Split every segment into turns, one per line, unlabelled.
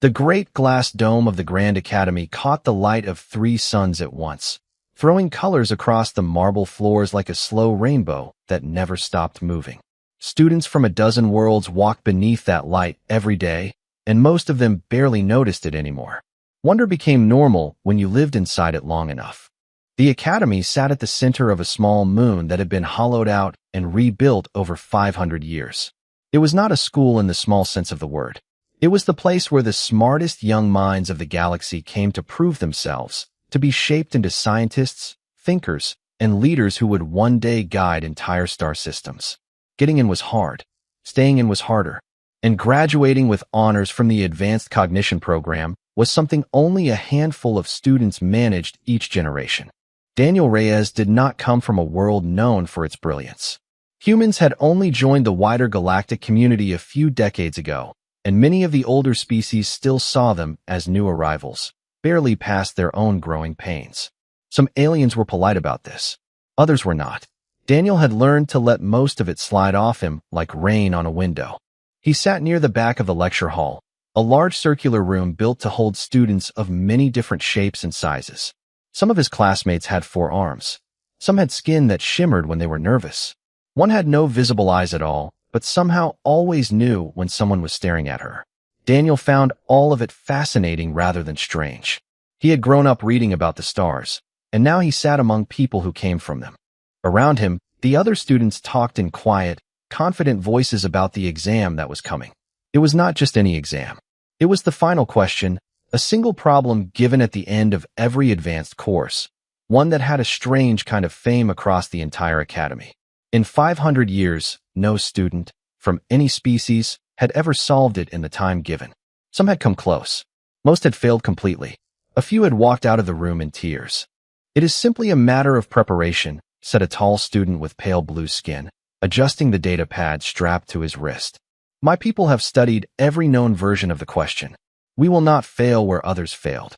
The great glass dome of the Grand Academy caught the light of 3 suns at once, throwing colors across the marble floors like a slow rainbow that never stopped moving. Students from a dozen worlds walked beneath that light every day, and most of them barely noticed it anymore. Wonder became normal when you lived inside it long enough. The Academy sat at the center of a small moon that had been hollowed out and rebuilt over 500 years. It was not a school in the small sense of the word. It was the place where the smartest young minds of the galaxy came to prove themselves, to be shaped into scientists, thinkers, and leaders who would one day guide entire star systems. Getting in was hard. Staying in was harder. And graduating with honors from the Advanced Cognition program was something only a handful of students managed each generation. Daniel Reyes did not come from a world known for its brilliance. Humans had only joined the wider galactic community a few decades ago, and many of the older species still saw them as new arrivals, barely past their own growing pains. Some aliens were polite about this. Others were not. Daniel had learned to let most of it slide off him like rain on a window. He sat near the back of the lecture hall, a large circular room built to hold students of many different shapes and sizes. Some of his classmates had 4 arms. Some had skin that shimmered when they were nervous. One had no visible eyes at all, but somehow always knew when someone was staring at her. Daniel found all of it fascinating rather than strange. He had grown up reading about the stars, and now he sat among people who came from them. Around him, the other students talked in quiet, confident voices about the exam that was coming. It was not just any exam. It was the final question, a single problem given at the end of every advanced course, one that had a strange kind of fame across the entire academy. In 500 years, no student, from any species, had ever solved it in the time given. Some had come close. Most had failed completely. A few had walked out of the room in tears. "It is simply a matter of preparation," said a tall student with pale blue skin, adjusting the data pad strapped to his wrist. "My people have studied every known version of the question. We will not fail where others failed."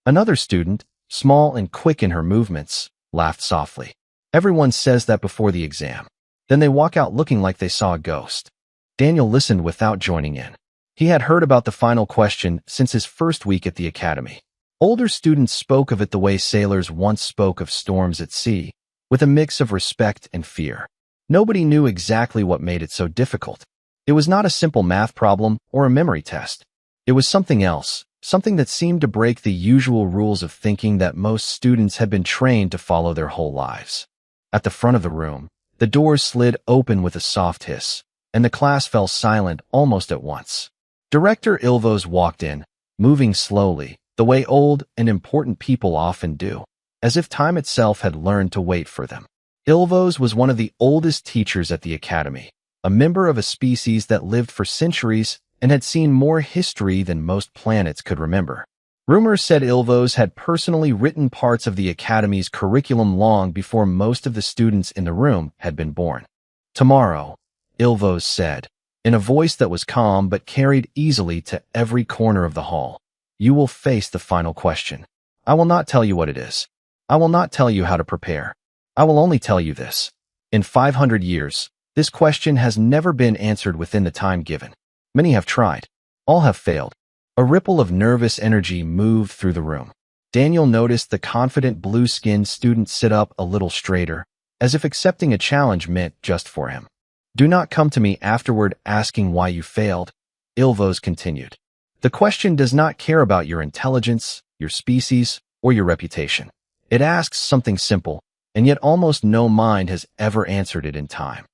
Another student, small and quick in her movements, laughed softly. "Everyone says that before the exam. Then they walk out looking like they saw a ghost." Daniel listened without joining in. He had heard about the final question since his first week at the academy. Older students spoke of it the way sailors once spoke of storms at sea, with a mix of respect and fear. Nobody knew exactly what made it so difficult. It was not a simple math problem or a memory test. It was something else, something that seemed to break the usual rules of thinking that most students had been trained to follow their whole lives. At the front of the room, the doors slid open with a soft hiss, and the class fell silent almost at once. Director Ilvos walked in, moving slowly, the way old and important people often do, as if time itself had learned to wait for them. Ilvos was one of the oldest teachers at the academy, a member of a species that lived for centuries and had seen more history than most planets could remember. Rumors said Ilvos had personally written parts of the academy's curriculum long before most of the students in the room had been born. "Tomorrow," Ilvos said, in a voice that was calm but carried easily to every corner of the hall, "you will face the final question. I will not tell you what it is. I will not tell you how to prepare. I will only tell you this. In 500 years, this question has never been answered within the time given. Many have tried. All have failed." A ripple of nervous energy moved through the room. Daniel noticed the confident blue-skinned student sit up a little straighter, as if accepting a challenge meant just for him. "Do not come to me afterward asking why you failed," Ilvos continued. "The question does not care about your intelligence, your species, or your reputation. It asks something simple, and yet almost no mind has ever answered it in time."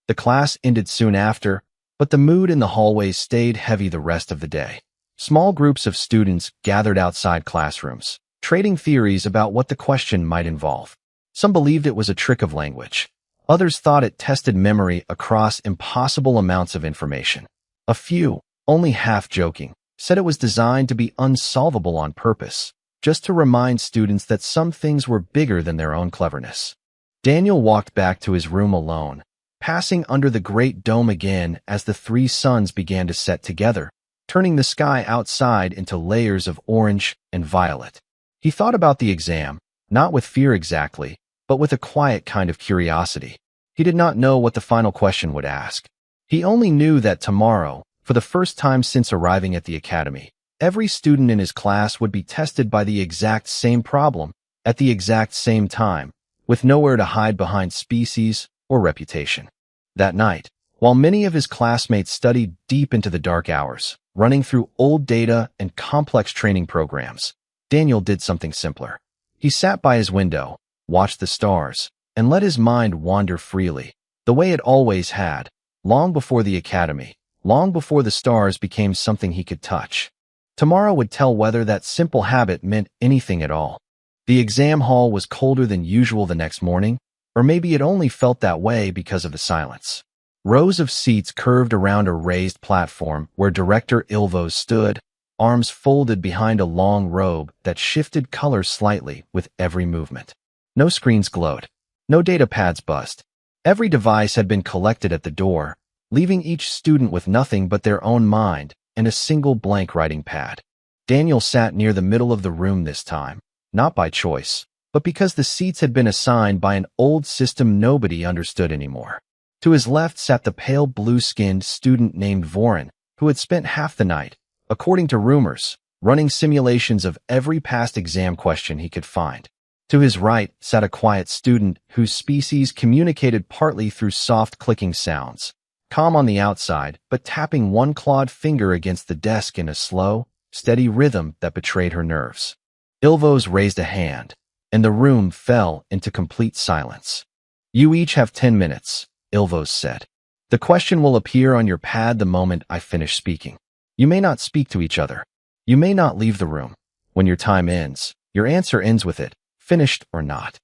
The class ended soon after, but the mood in the hallways stayed heavy the rest of the day. Small groups of students gathered outside classrooms, trading theories about what the question might involve. Some believed it was a trick of language. Others thought it tested memory across impossible amounts of information. A few, only half joking, said it was designed to be unsolvable on purpose, just to remind students that some things were bigger than their own cleverness. Daniel walked back to his room alone, passing under the great dome again as the 3 suns began to set together, turning the sky outside into layers of orange and violet. He thought about the exam, not with fear exactly, but with a quiet kind of curiosity. He did not know what the final question would ask. He only knew that tomorrow, for the first time since arriving at the academy, every student in his class would be tested by the exact same problem at the exact same time, with nowhere to hide behind species or reputation. That night, while many of his classmates studied deep into the dark hours, running through old data and complex training programs, Daniel did something simpler. He sat by his window, watched the stars, and let his mind wander freely, the way it always had, long before the academy, long before the stars became something he could touch. Tomorrow would tell whether that simple habit meant anything at all. The exam hall was colder than usual the next morning, or maybe it only felt that way because of the silence. Rows of seats curved around a raised platform where Director Ilvos stood, arms folded behind a long robe that shifted color slightly with every movement. No screens glowed. No data pads buzzed. Every device had been collected at the door, leaving each student with nothing but their own mind and a single blank writing pad. Daniel sat near the middle of the room this time, not by choice, but because the seats had been assigned by an old system nobody understood anymore. To his left sat the pale blue-skinned student named Vorin, who had spent half the night, according to rumors, running simulations of every past exam question he could find. To his right sat a quiet student whose species communicated partly through soft clicking sounds, calm on the outside, but tapping one clawed finger against the desk in a slow, steady rhythm that betrayed her nerves. Ilvos raised a hand, and the room fell into complete silence. "You each have 10 minutes, Ilvos said. "The question will appear on your pad the moment I finish speaking. You may not speak to each other. You may not leave the room. When your time ends, your answer ends with it, finished or not."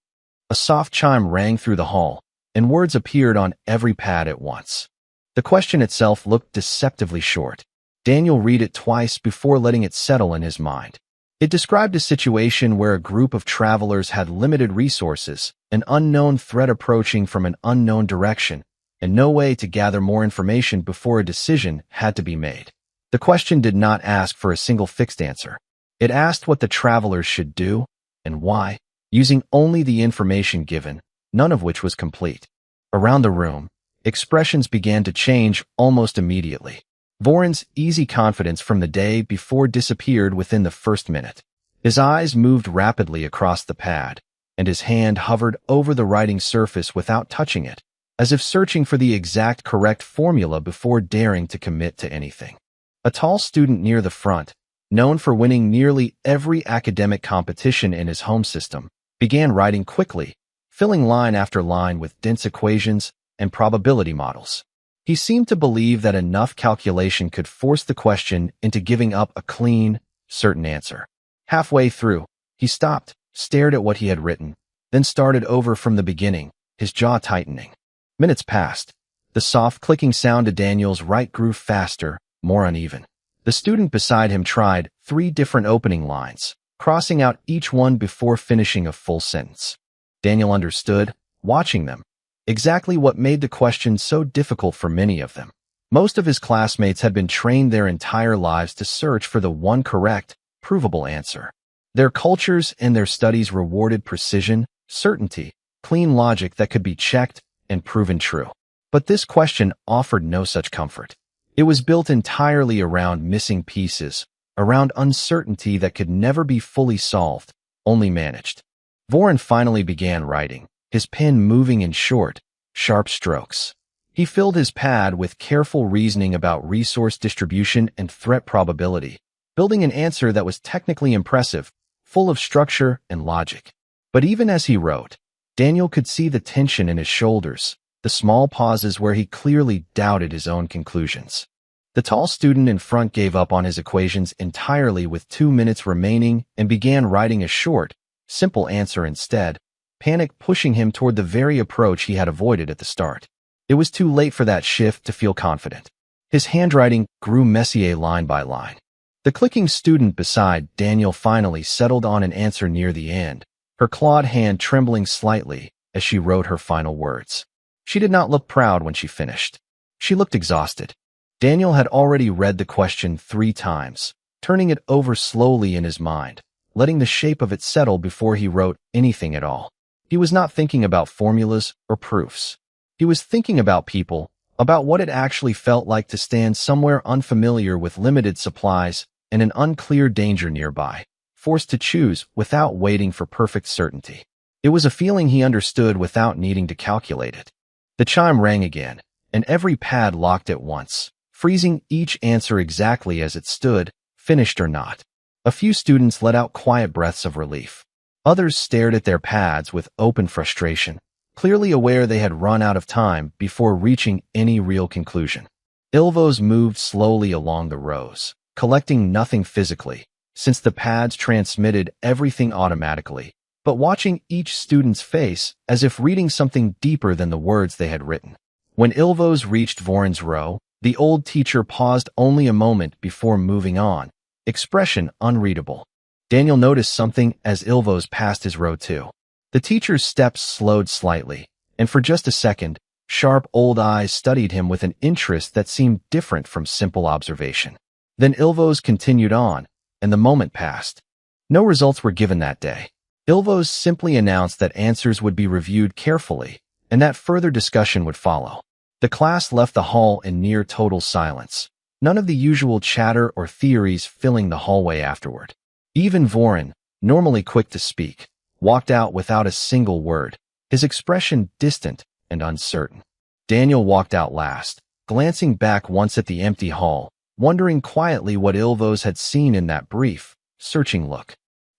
A soft chime rang through the hall, and words appeared on every pad at once. The question itself looked deceptively short. Daniel read it twice before letting it settle in his mind. It described a situation where a group of travelers had limited resources, an unknown threat approaching from an unknown direction, and no way to gather more information before a decision had to be made. The question did not ask for a single fixed answer. It asked what the travelers should do, and why, using only the information given, none of which was complete. Around the room, expressions began to change almost immediately. Vorin's easy confidence from the day before disappeared within the first minute. His eyes moved rapidly across the pad, and his hand hovered over the writing surface without touching it, as if searching for the exact correct formula before daring to commit to anything. A tall student near the front, known for winning nearly every academic competition in his home system, began writing quickly, filling line after line with dense equations and probability models. He seemed to believe that enough calculation could force the question into giving up a clean, certain answer. Halfway through, he stopped, stared at what he had written, then started over from the beginning, his jaw tightening. Minutes passed. The soft clicking sound to Daniel's right grew faster, more uneven. The student beside him tried 3 different opening lines, crossing out each one before finishing a full sentence. Daniel understood, watching them, exactly what made the question so difficult for many of them. Most of his classmates had been trained their entire lives to search for the one correct, provable answer. Their cultures and their studies rewarded precision, certainty, clean logic that could be checked and proven true. But this question offered no such comfort. It was built entirely around missing pieces, around uncertainty that could never be fully solved, only managed. Vorin finally began writing, his pen moving in short, sharp strokes. He filled his pad with careful reasoning about resource distribution and threat probability, building an answer that was technically impressive, full of structure and logic. But even as he wrote, Daniel could see the tension in his shoulders, the small pauses where he clearly doubted his own conclusions. The tall student in front gave up on his equations entirely with 2 minutes remaining and began writing a short, simple answer instead, panic pushing him toward the very approach he had avoided at the start. It was too late for that shift to feel confident. His handwriting grew messier line by line. The clicking student beside Daniel finally settled on an answer near the end, her clawed hand trembling slightly as she wrote her final words. She did not look proud when she finished. She looked exhausted. Daniel had already read the question 3 times, turning it over slowly in his mind, letting the shape of it settle before he wrote anything at all. He was not thinking about formulas or proofs. He was thinking about people, about what it actually felt like to stand somewhere unfamiliar with limited supplies and an unclear danger nearby, forced to choose without waiting for perfect certainty. It was a feeling he understood without needing to calculate it. The chime rang again, and every pad locked at once, freezing each answer exactly as it stood, finished or not. A few students let out quiet breaths of relief. Others stared at their pads with open frustration, clearly aware they had run out of time before reaching any real conclusion. Ilvos moved slowly along the rows, collecting nothing physically, since the pads transmitted everything automatically, but watching each student's face as if reading something deeper than the words they had written. When Ilvos reached Voron's row, the old teacher paused only a moment before moving on, expression unreadable. Daniel noticed something as Ilvos passed his row too. The teacher's steps slowed slightly, and for just a second, sharp old eyes studied him with an interest that seemed different from simple observation. Then Ilvos continued on, and the moment passed. No results were given that day. Ilvos simply announced that answers would be reviewed carefully, and that further discussion would follow. The class left the hall in near total silence, none of the usual chatter or theories filling the hallway afterward. Even Voron, normally quick to speak, walked out without a single word, his expression distant and uncertain. Daniel walked out last, glancing back once at the empty hall, wondering quietly what Ilvos had seen in that brief, searching look.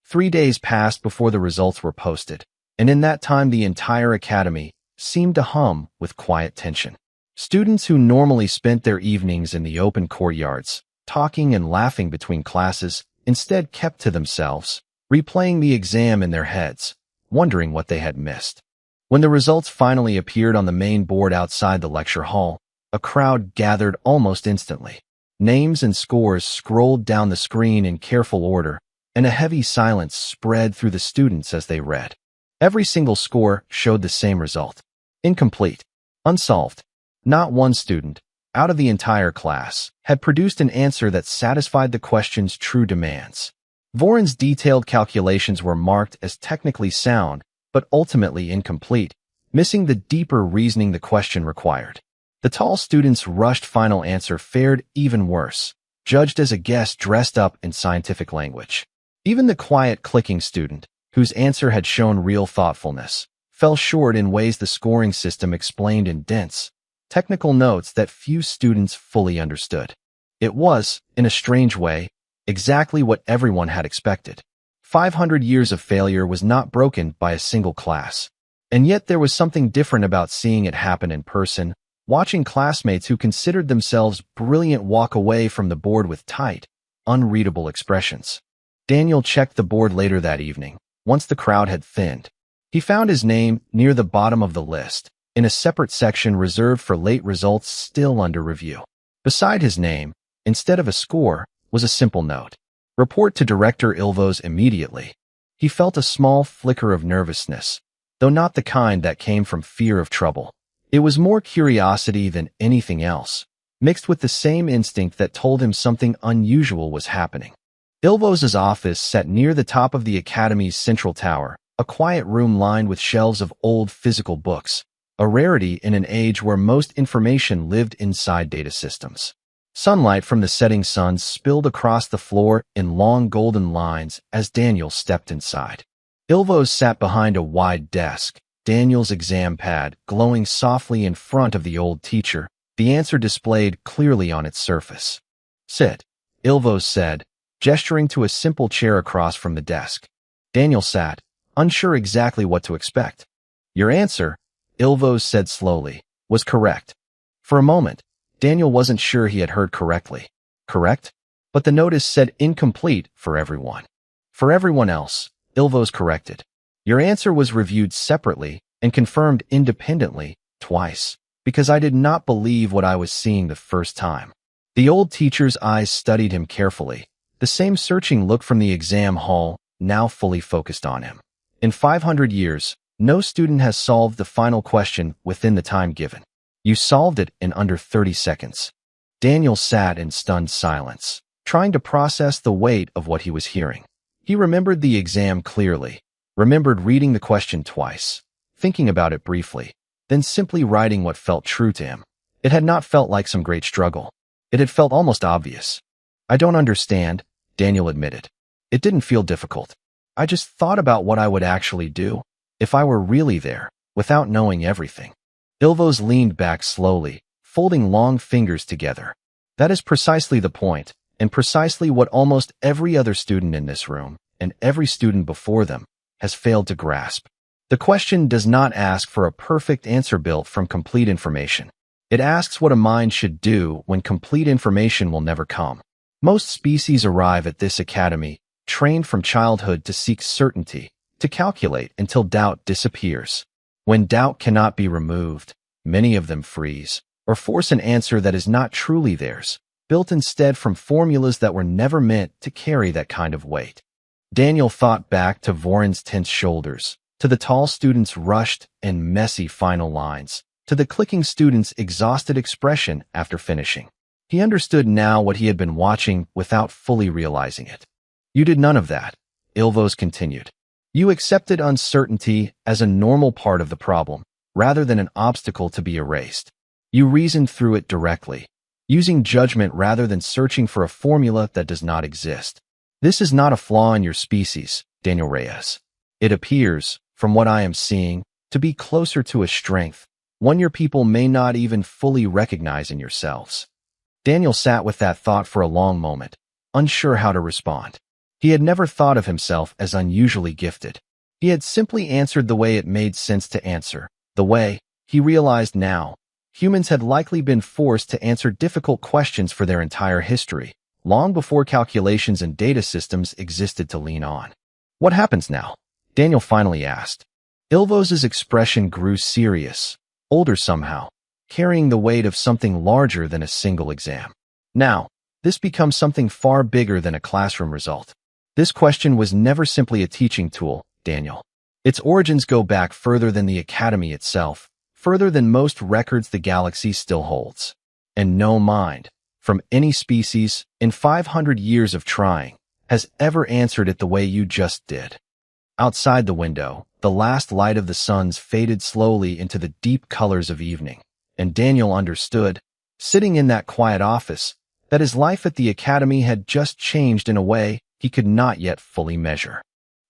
3 days passed before the results were posted, and in that time the entire academy seemed to hum with quiet tension. Students who normally spent their evenings in the open courtyards, talking and laughing between classes, instead kept to themselves, replaying the exam in their heads, wondering what they had missed. When the results finally appeared on the main board outside the lecture hall, a crowd gathered almost instantly. Names and scores scrolled down the screen in careful order, and a heavy silence spread through the students as they read. Every single score showed the same result. Incomplete. Unsolved. Not one student, out of the entire class, had produced an answer that satisfied the question's true demands. Voron's detailed calculations were marked as technically sound, but ultimately incomplete, missing the deeper reasoning the question required. The tall student's rushed final answer fared even worse, judged as a guest dressed up in scientific language. Even the quiet clicking student, whose answer had shown real thoughtfulness, fell short in ways the scoring system explained in dense, technical notes that few students fully understood. It was, in a strange way, exactly what everyone had expected. 500 years of failure was not broken by a single class. And yet there was something different about seeing it happen in person, watching classmates who considered themselves brilliant walk away from the board with tight, unreadable expressions. Daniel checked the board later that evening, once the crowd had thinned. He found his name near the bottom of the list, in a separate section reserved for late results still under review. Beside his name, instead of a score, was a simple note. Report to Director Ilvos immediately. He felt a small flicker of nervousness, though not the kind that came from fear of trouble. It was more curiosity than anything else, mixed with the same instinct that told him something unusual was happening. Ilvos's office sat near the top of the Academy's central tower, a quiet room lined with shelves of old physical books, a rarity in an age where most information lived inside data systems. Sunlight from the setting sun spilled across the floor in long golden lines as Daniel stepped inside. Ilvos sat behind a wide desk, Daniel's exam pad glowing softly in front of the old teacher, the answer displayed clearly on its surface. Sit, Ilvos said, gesturing to a simple chair across from the desk. Daniel sat, unsure exactly what to expect. Your answer, Ilvos said slowly, was correct. For a moment, Daniel wasn't sure he had heard correctly. Correct? But the notice said incomplete for everyone. For everyone else, Ilvos corrected. Your answer was reviewed separately and confirmed independently, twice, because I did not believe what I was seeing the first time. The old teacher's eyes studied him carefully, the same searching look from the exam hall, now fully focused on him. In 500 years, no student has solved the final question within the time given. You solved it in under 30 seconds. Daniel sat in stunned silence, trying to process the weight of what he was hearing. He remembered the exam clearly, remembered reading the question twice, thinking about it briefly, then simply writing what felt true to him. It had not felt like some great struggle. It had felt almost obvious. I don't understand, Daniel admitted. It didn't feel difficult. I just thought about what I would actually do if I were really there, without knowing everything. Ilvos leaned back slowly, folding long fingers together. That is precisely the point, and precisely what almost every other student in this room, and every student before them, has failed to grasp. The question does not ask for a perfect answer built from complete information. It asks what a mind should do when complete information will never come. Most species arrive at this academy, trained from childhood to seek certainty, to calculate until doubt disappears. When doubt cannot be removed, many of them freeze, or force an answer that is not truly theirs, built instead from formulas that were never meant to carry that kind of weight. Daniel thought back to Voron's tense shoulders, to the tall student's rushed and messy final lines, to the clicking student's exhausted expression after finishing. He understood now what he had been watching without fully realizing it. You did none of that, Ilvos continued. You accepted uncertainty as a normal part of the problem, rather than an obstacle to be erased. You reasoned through it directly, using judgment rather than searching for a formula that does not exist. This is not a flaw in your species, Daniel Reyes. It appears, from what I am seeing, to be closer to a strength, one your people may not even fully recognize in yourselves. Daniel sat with that thought for a long moment, unsure how to respond. He had never thought of himself as unusually gifted. He had simply answered the way it made sense to answer, the way, he realized now, humans had likely been forced to answer difficult questions for their entire history, long before calculations and data systems existed to lean on. What happens now? Daniel finally asked. Ilvos's expression grew serious, older somehow, carrying the weight of something larger than a single exam. Now, this becomes something far bigger than a classroom result. This question was never simply a teaching tool, Daniel. Its origins go back further than the Academy itself, further than most records the galaxy still holds. And no mind, from any species, in 500 years of trying, has ever answered it the way you just did. Outside the window, the last light of the suns faded slowly into the deep colors of evening, and Daniel understood, sitting in that quiet office, that his life at the Academy had just changed in a way he could not yet fully measure.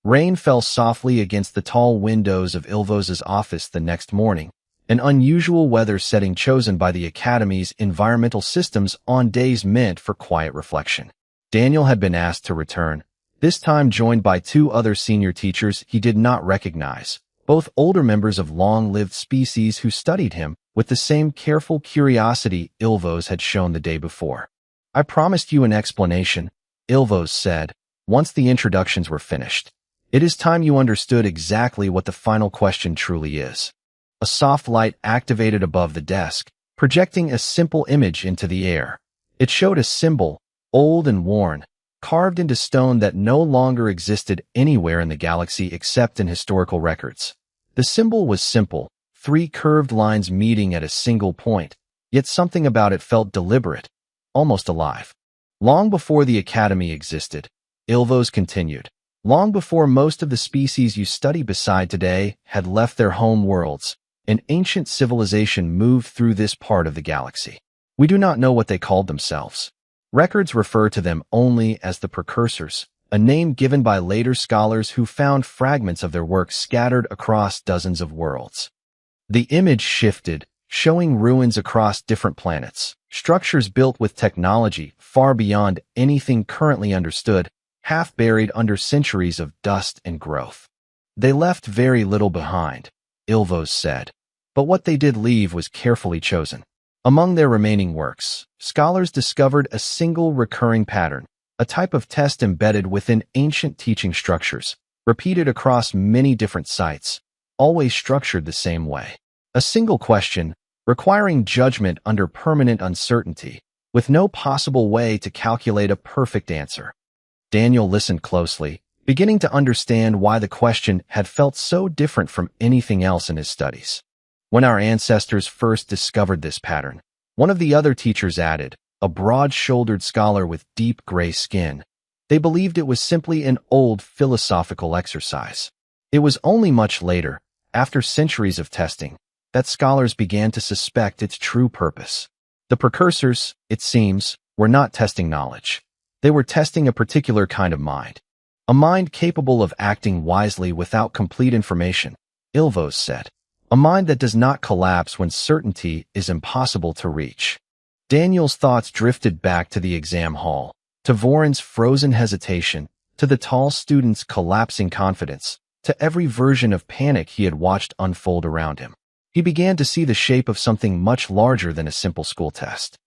Rain fell softly against the tall windows of Ilvos's office the next morning, an unusual weather setting chosen by the Academy's environmental systems on days meant for quiet reflection. Daniel had been asked to return, this time joined by two other senior teachers he did not recognize, both older members of long-lived species who studied him with the same careful curiosity Ilvos had shown the day before. I promised you an explanation, Ilvos said, once the introductions were finished. It is time you understood exactly what the final question truly is. A soft light activated above the desk, projecting a simple image into the air. It showed a symbol, old and worn, carved into stone that no longer existed anywhere in the galaxy except in historical records. The symbol was simple, 3 curved lines meeting at a single point, yet something about it felt deliberate, almost alive. Long before the Academy existed, Ilvos continued, long before most of the species you study beside today had left their home worlds, an ancient civilization moved through this part of the galaxy. We do not know what they called themselves. Records refer to them only as the Precursors, a name given by later scholars who found fragments of their work scattered across dozens of worlds. The image shifted, showing ruins across different planets, structures built with technology far beyond anything currently understood, half buried under centuries of dust and growth. They left very little behind, Ilvos said, but what they did leave was carefully chosen. Among their remaining works, scholars discovered a single recurring pattern, a type of test embedded within ancient teaching structures, repeated across many different sites, always structured the same way. A single question, requiring judgment under permanent uncertainty, with no possible way to calculate a perfect answer. Daniel listened closely, beginning to understand why the question had felt so different from anything else in his studies. When our ancestors first discovered this pattern, one of the other teachers added, a broad-shouldered scholar with deep gray skin, they believed it was simply an old philosophical exercise. It was only much later, after centuries of testing, that scholars began to suspect its true purpose. The precursors, it seems, were not testing knowledge. They were testing a particular kind of mind. A mind capable of acting wisely without complete information, Ilvos said. A mind that does not collapse when certainty is impossible to reach. Daniel's thoughts drifted back to the exam hall, to Voron's frozen hesitation, to the tall student's collapsing confidence, to every version of panic he had watched unfold around him. He began to see the shape of something much larger than a simple school test.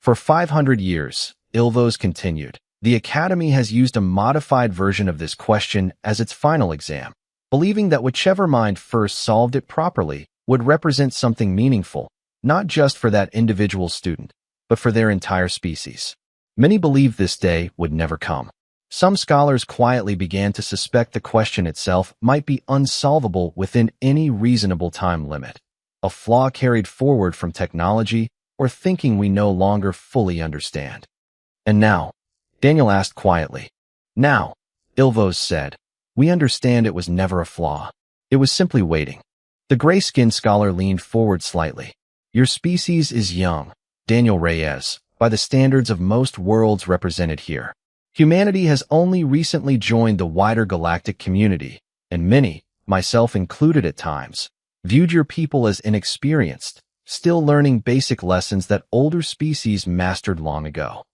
For 500 years, Ilvos continued, the Academy has used a modified version of this question as its final exam, believing that whichever mind first solved it properly would represent something meaningful, not just for that individual student, but for their entire species. Many believed this day would never come. Some scholars quietly began to suspect the question itself might be unsolvable within any reasonable time limit, a flaw carried forward from technology or thinking we no longer fully understand. And now, Daniel asked quietly. Now, Ilvos said, we understand it was never a flaw. It was simply waiting. The gray-skinned scholar leaned forward slightly. Your species is young, Daniel Reyes, by the standards of most worlds represented here. Humanity has only recently joined the wider galactic community, and many, myself included at times, viewed your people as inexperienced, still learning basic lessons that older species mastered long ago.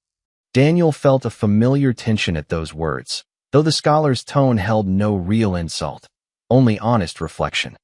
Daniel felt a familiar tension at those words, though the scholar's tone held no real insult, only honest reflection.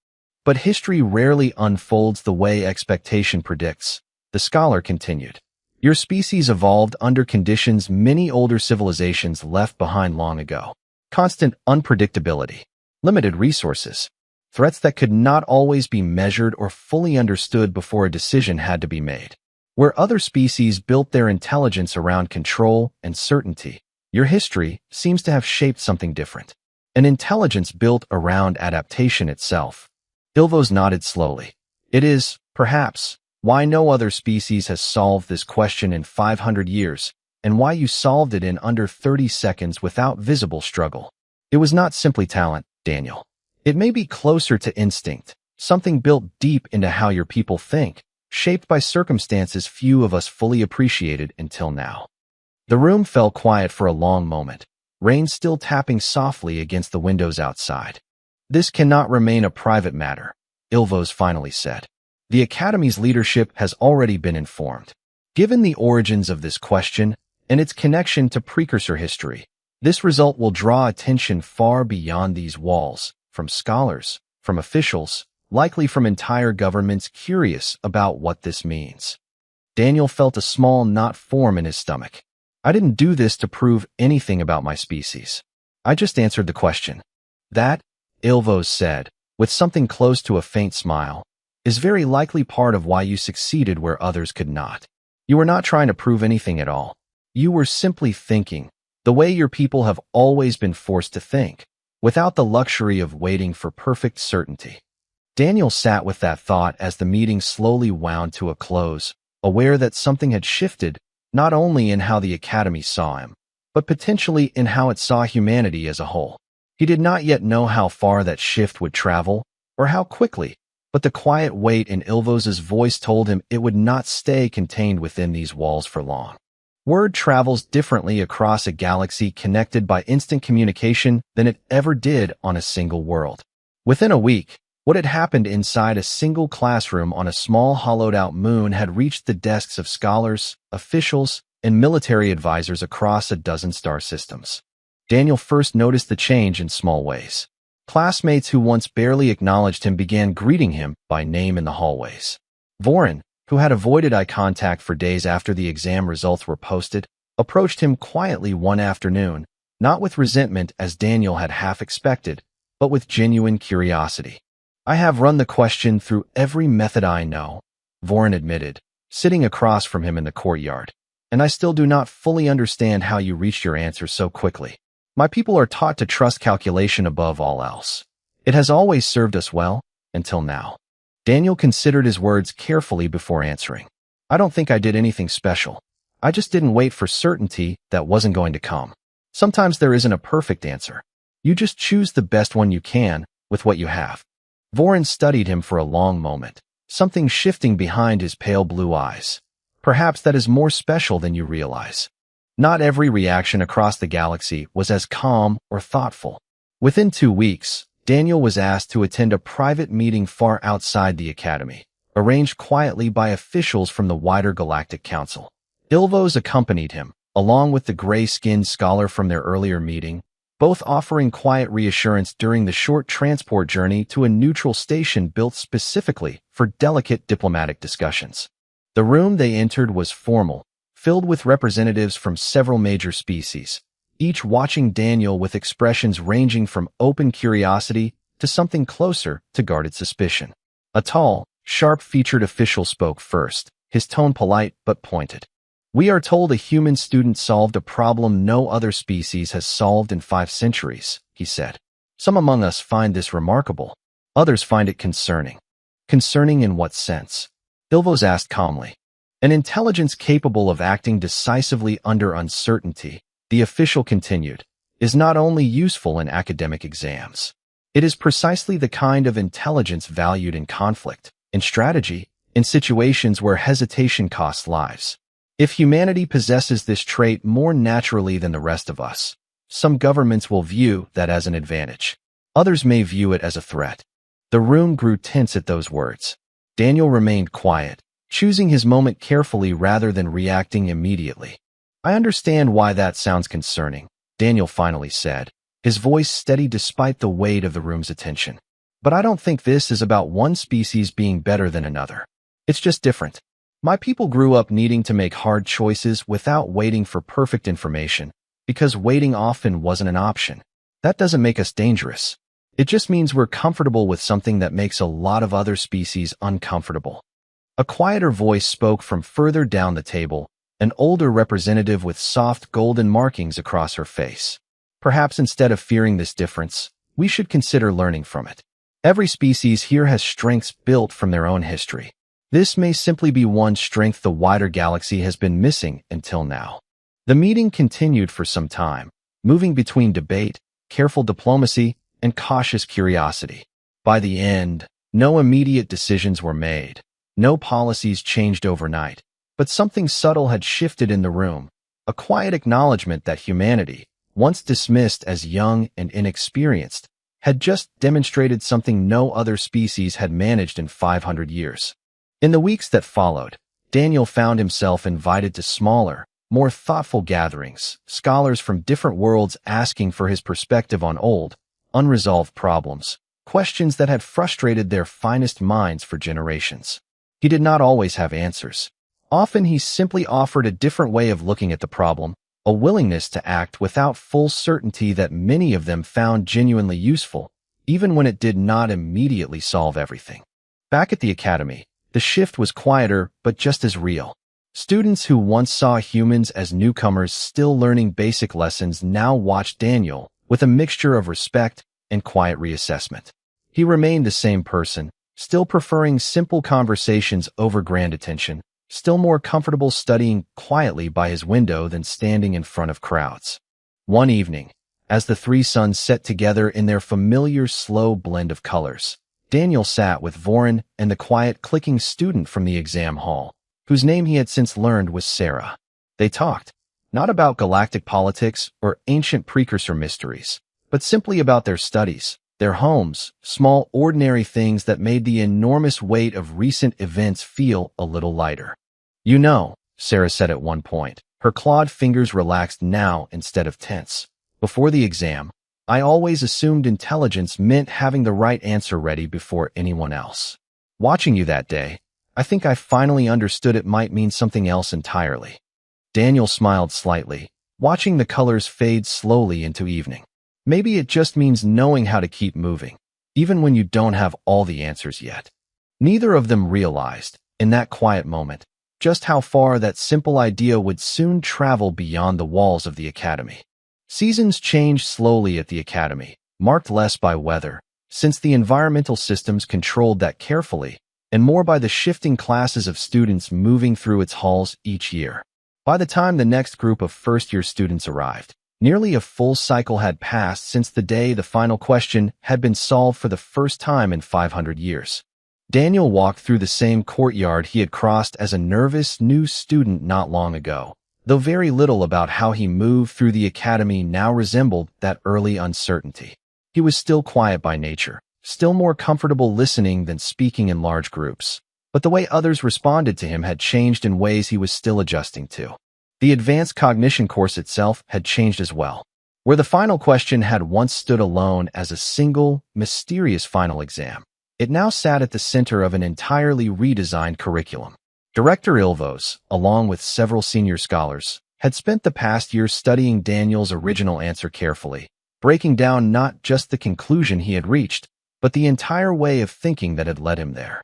But history rarely unfolds the way expectation predicts, the scholar continued. Your species evolved under conditions many older civilizations left behind long ago. Constant unpredictability, limited resources, threats that could not always be measured or fully understood before a decision had to be made. Where other species built their intelligence around control and certainty, your history seems to have shaped something different. An intelligence built around adaptation itself. Ilvos nodded slowly. It is, perhaps, why no other species has solved this question in 500 years, and why you solved it in under 30 seconds without visible struggle. It was not simply talent, Daniel. It may be closer to instinct, something built deep into how your people think, shaped by circumstances few of us fully appreciated until now. The room fell quiet for a long moment, rain still tapping softly against the windows outside. This cannot remain a private matter, Ilvos finally said. The Academy's leadership has already been informed. Given the origins of this question and its connection to precursor history, this result will draw attention far beyond these walls, from scholars, from officials, likely from entire governments curious about what this means. Daniel felt a small knot form in his stomach. I didn't do this to prove anything about my species. I just answered the question. That, Ilvos said, with something close to a faint smile, is very likely part of why you succeeded where others could not. You were not trying to prove anything at all. You were simply thinking, the way your people have always been forced to think, without the luxury of waiting for perfect certainty. Daniel sat with that thought as the meeting slowly wound to a close, aware that something had shifted, not only in how the Academy saw him, but potentially in how it saw humanity as a whole. He did not yet know how far that shift would travel, or how quickly, but the quiet weight in Ilvos's voice told him it would not stay contained within these walls for long. Word travels differently across a galaxy connected by instant communication than it ever did on a single world. Within a week, what had happened inside a single classroom on a small hollowed-out moon had reached the desks of scholars, officials, and military advisors across a dozen star systems. Daniel first noticed the change in small ways. Classmates who once barely acknowledged him began greeting him by name in the hallways. Voron, who had avoided eye contact for days after the exam results were posted, approached him quietly one afternoon, not with resentment as Daniel had half expected, but with genuine curiosity. I have run the question through every method I know, Voron admitted, sitting across from him in the courtyard, and I still do not fully understand how you reached your answer so quickly. My people are taught to trust calculation above all else. It has always served us well, until now. Daniel considered his words carefully before answering. I don't think I did anything special. I just didn't wait for certainty that wasn't going to come. Sometimes there isn't a perfect answer. You just choose the best one you can with what you have. Voron studied him for a long moment, something shifting behind his pale blue eyes. Perhaps that is more special than you realize. Not every reaction across the galaxy was as calm or thoughtful. Within 2 weeks, Daniel was asked to attend a private meeting far outside the Academy, arranged quietly by officials from the wider Galactic Council. Ilvos accompanied him, along with the gray-skinned scholar from their earlier meeting, both offering quiet reassurance during the short transport journey to a neutral station built specifically for delicate diplomatic discussions. The room they entered was formal, filled with representatives from several major species, each watching Daniel with expressions ranging from open curiosity to something closer to guarded suspicion. A tall, sharp-featured official spoke first, his tone polite but pointed. "We are told a human student solved a problem no other species has solved in 5 centuries, he said. "Some among us find this remarkable. Others find it concerning." "Concerning in what sense?" Ilvos asked calmly. "An intelligence capable of acting decisively under uncertainty," the official continued, "is not only useful in academic exams. It is precisely the kind of intelligence valued in conflict, in strategy, in situations where hesitation costs lives. If humanity possesses this trait more naturally than the rest of us, some governments will view that as an advantage. Others may view it as a threat." The room grew tense at those words. Daniel remained quiet, choosing his moment carefully rather than reacting immediately. "I understand why that sounds concerning," Daniel finally said, his voice steady despite the weight of the room's attention. "But I don't think this is about one species being better than another. It's just different. My people grew up needing to make hard choices without waiting for perfect information, because waiting often wasn't an option. That doesn't make us dangerous. It just means we're comfortable with something that makes a lot of other species uncomfortable." A quieter voice spoke from further down the table, an older representative with soft golden markings across her face. "Perhaps instead of fearing this difference, we should consider learning from it. Every species here has strengths built from their own history. This may simply be one strength the wider galaxy has been missing until now." The meeting continued for some time, moving between debate, careful diplomacy, and cautious curiosity. By the end, no immediate decisions were made. No policies changed overnight, but something subtle had shifted in the room, a quiet acknowledgement that humanity, once dismissed as young and inexperienced, had just demonstrated something no other species had managed in 500 years. In the weeks that followed, Daniel found himself invited to smaller, more thoughtful gatherings, scholars from different worlds asking for his perspective on old, unresolved problems, questions that had frustrated their finest minds for generations. He did not always have answers. Often he simply offered a different way of looking at the problem, a willingness to act without full certainty that many of them found genuinely useful, even when it did not immediately solve everything. Back at the Academy, the shift was quieter but just as real. Students who once saw humans as newcomers still learning basic lessons now watched Daniel with a mixture of respect and quiet reassessment. He remained the same person, still preferring simple conversations over grand attention, still more comfortable studying quietly by his window than standing in front of crowds. One evening, as the 3 suns set together in their familiar slow blend of colors, Daniel sat with Vorin and the quiet clicking student from the exam hall, whose name he had since learned was Sarah. They talked, not about galactic politics or ancient precursor mysteries, but simply about their studies, their homes, small ordinary things that made the enormous weight of recent events feel a little lighter. "You know," Sarah said at one point, her clawed fingers relaxed now instead of tense. "Before the exam, I always assumed intelligence meant having the right answer ready before anyone else. Watching you that day, I think I finally understood it might mean something else entirely." Daniel smiled slightly, watching the colors fade slowly into evening. "Maybe it just means knowing how to keep moving, even when you don't have all the answers yet." Neither of them realized, in that quiet moment, just how far that simple idea would soon travel beyond the walls of the Academy. Seasons changed slowly at the Academy, marked less by weather, since the environmental systems controlled that carefully, and more by the shifting classes of students moving through its halls each year. By the time the next group of first-year students arrived, nearly a full cycle had passed since the day the final question had been solved for the first time in 500 years. Daniel walked through the same courtyard he had crossed as a nervous new student not long ago, though very little about how he moved through the academy now resembled that early uncertainty. He was still quiet by nature, still more comfortable listening than speaking in large groups. But the way others responded to him had changed in ways he was still adjusting to. The advanced cognition course itself had changed as well. Where the final question had once stood alone as a single, mysterious final exam, it now sat at the center of an entirely redesigned curriculum. Director Ilvos, along with several senior scholars, had spent the past year studying Daniel's original answer carefully, breaking down not just the conclusion he had reached, but the entire way of thinking that had led him there.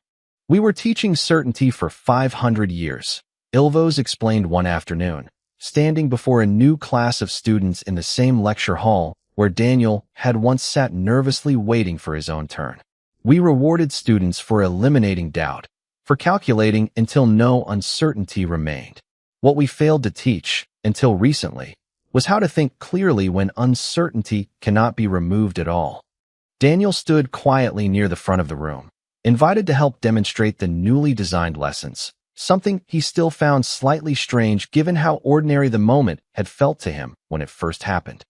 "We were teaching certainty for 500 years," Ilvos explained one afternoon, standing before a new class of students in the same lecture hall where Daniel had once sat nervously waiting for his own turn. "We rewarded students for eliminating doubt, for calculating until no uncertainty remained. What we failed to teach, until recently, was how to think clearly when uncertainty cannot be removed at all." Daniel stood quietly near the front of the room, invited to help demonstrate the newly designed lessons, something he still found slightly strange given how ordinary the moment had felt to him when it first happened.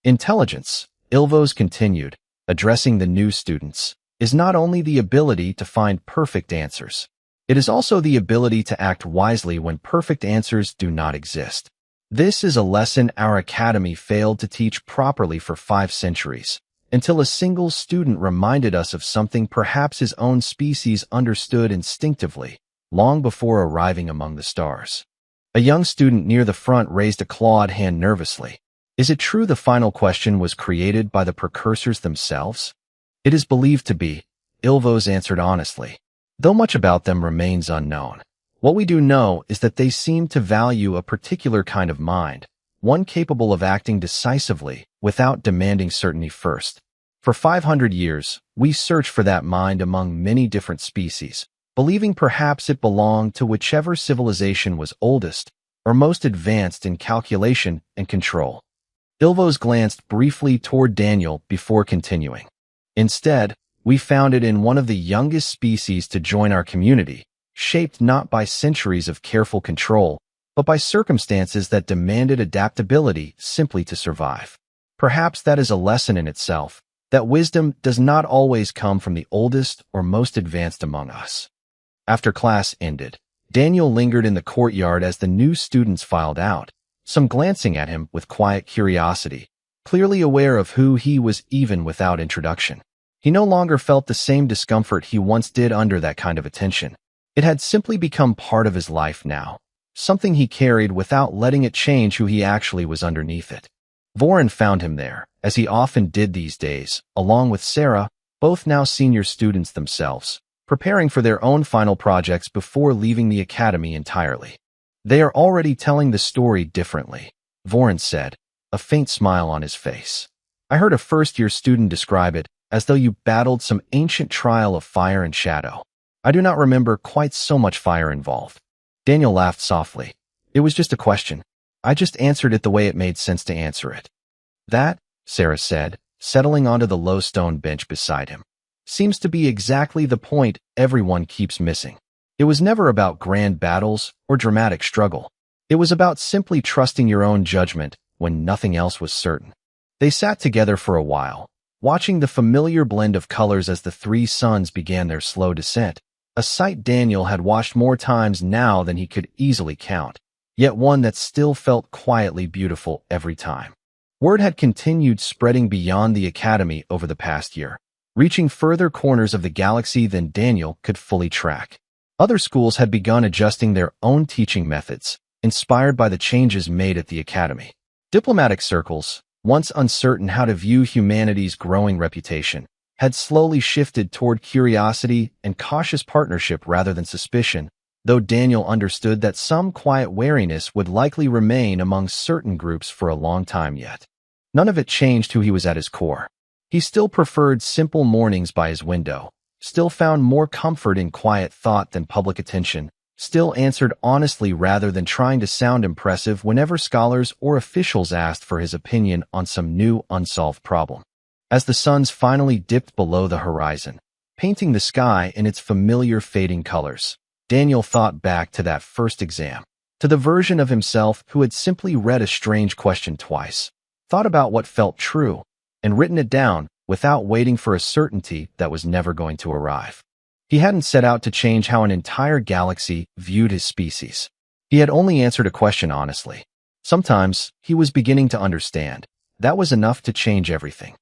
"Intelligence," Ilvos continued, addressing the new students, "is not only the ability to find perfect answers. It is also the ability to act wisely when perfect answers do not exist. This is a lesson our academy failed to teach properly for 5 centuries, until a single student reminded us of something perhaps his own species understood instinctively, long before arriving among the stars." A young student near the front raised a clawed hand nervously. "Is it true the final question was created by the precursors themselves?" "It is believed to be," Ilvos answered honestly, "though much about them remains unknown. What we do know is that they seem to value a particular kind of mind, one capable of acting decisively without demanding certainty first. For 500 years, we searched for that mind among many different species, believing perhaps it belonged to whichever civilization was oldest or most advanced in calculation and control." Ilvos glanced briefly toward Daniel before continuing. "Instead, we found it in one of the youngest species to join our community, shaped not by centuries of careful control, but by circumstances that demanded adaptability simply to survive. Perhaps that is a lesson in itself, that wisdom does not always come from the oldest or most advanced among us." After class ended, Daniel lingered in the courtyard as the new students filed out, some glancing at him with quiet curiosity, clearly aware of who he was even without introduction. He no longer felt the same discomfort he once did under that kind of attention. It had simply become part of his life now, something he carried without letting it change who he actually was underneath it. Voren found him there, as he often did these days, along with Sarah, both now senior students themselves, preparing for their own final projects before leaving the academy entirely. "They are already telling the story differently," Voren said, a faint smile on his face. "I heard a first-year student describe it as though you battled some ancient trial of fire and shadow. I do not remember quite so much fire involved." Daniel laughed softly. "It was just a question. I just answered it the way it made sense to answer it." "That," Sarah said, settling onto the low stone bench beside him, "seems to be exactly the point everyone keeps missing. It was never about grand battles or dramatic struggle. It was about simply trusting your own judgment when nothing else was certain." They sat together for a while, watching the familiar blend of colors as the 3 suns began their slow descent, a sight Daniel had watched more times now than he could easily count, yet one that still felt quietly beautiful every time. Word had continued spreading beyond the academy over the past year, reaching further corners of the galaxy than Daniel could fully track. Other schools had begun adjusting their own teaching methods, inspired by the changes made at the academy. Diplomatic circles, once uncertain how to view humanity's growing reputation, had slowly shifted toward curiosity and cautious partnership rather than suspicion, though Daniel understood that some quiet wariness would likely remain among certain groups for a long time yet. None of it changed who he was at his core. He still preferred simple mornings by his window, still found more comfort in quiet thought than public attention, still answered honestly rather than trying to sound impressive whenever scholars or officials asked for his opinion on some new unsolved problem. As the suns finally dipped below the horizon, painting the sky in its familiar fading colors, Daniel thought back to that first exam. to the version of himself who had simply read a strange question twice, thought about what felt true, and written it down without waiting for a certainty that was never going to arrive. He hadn't set out to change how an entire galaxy viewed his species. He had only answered a question honestly. Sometimes he was beginning to understand. That was enough to change everything.